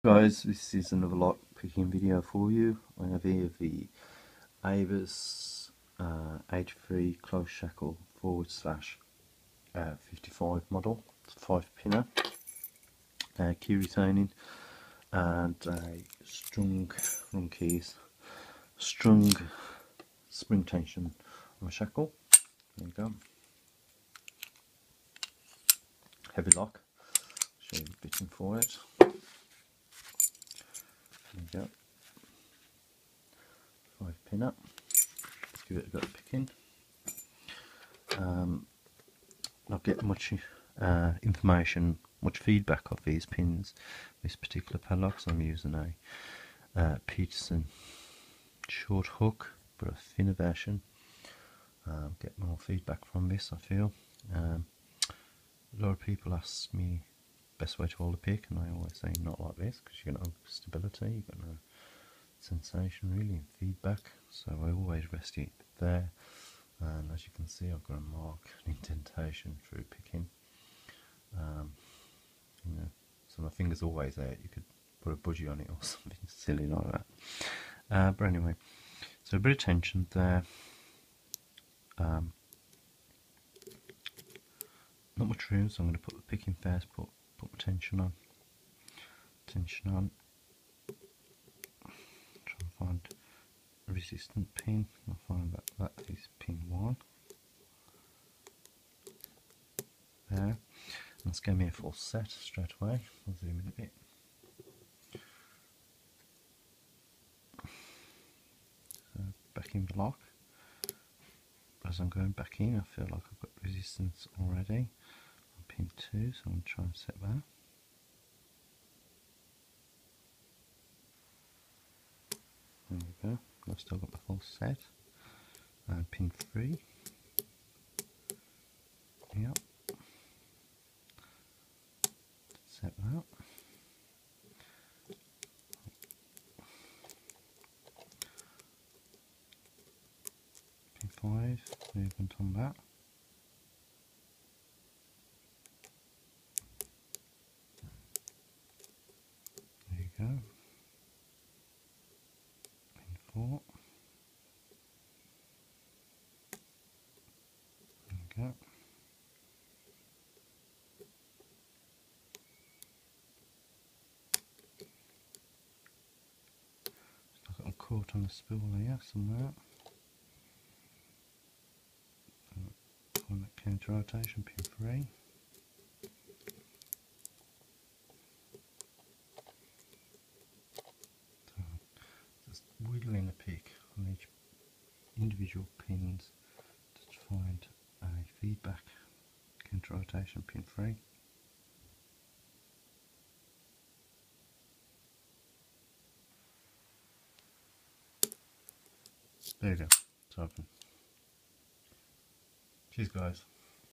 Guys, this is another lock picking video for you. I have here the ABUS H3 close shackle / 55 model. It's a 5-pinner, key retaining, and a strung run keys, strung spring tension on a shackle. There you go. Heavy lock. Show you the bitting for it. There you go. 5-pinner. Let's give it a go at picking. Not get much information, much feedback of these pins. This particular padlock, so I'm using a Peterson short hook, but a thinner version. Get more feedback from this, I feel. A lot of people ask me best way to hold a pick, and I always say not like this, because you've got no stability, you've got no sensation really, and feedback. So I always rest it there. And as you can see, I've got a mark, an indentation through picking. So my finger's always there. You could put a budgie on it or something silly like that. But anyway, so a bit of tension there. Not much room, so I'm going to put the picking first. Put my tension on. Tension on. Try and find a resistant pin. I'll find that is pin 1. There. Let's give me a full set straight away. I'll zoom in a bit. So back in the lock. As I'm going back in, I feel like I've got resistance already on pin 2, so I'm going to try and set that. There we go. I've still got the full set. And pin 3. Yep. Set that. Pin 5, movement on that. There you go. Pin 4. There you go. I've got caught on the spool here somewhere. On that counter rotation, pin 3. So just wiggling a pick on each individual pins to find a feedback. Counter rotation, pin 3. There you go, it's open. Cheers guys.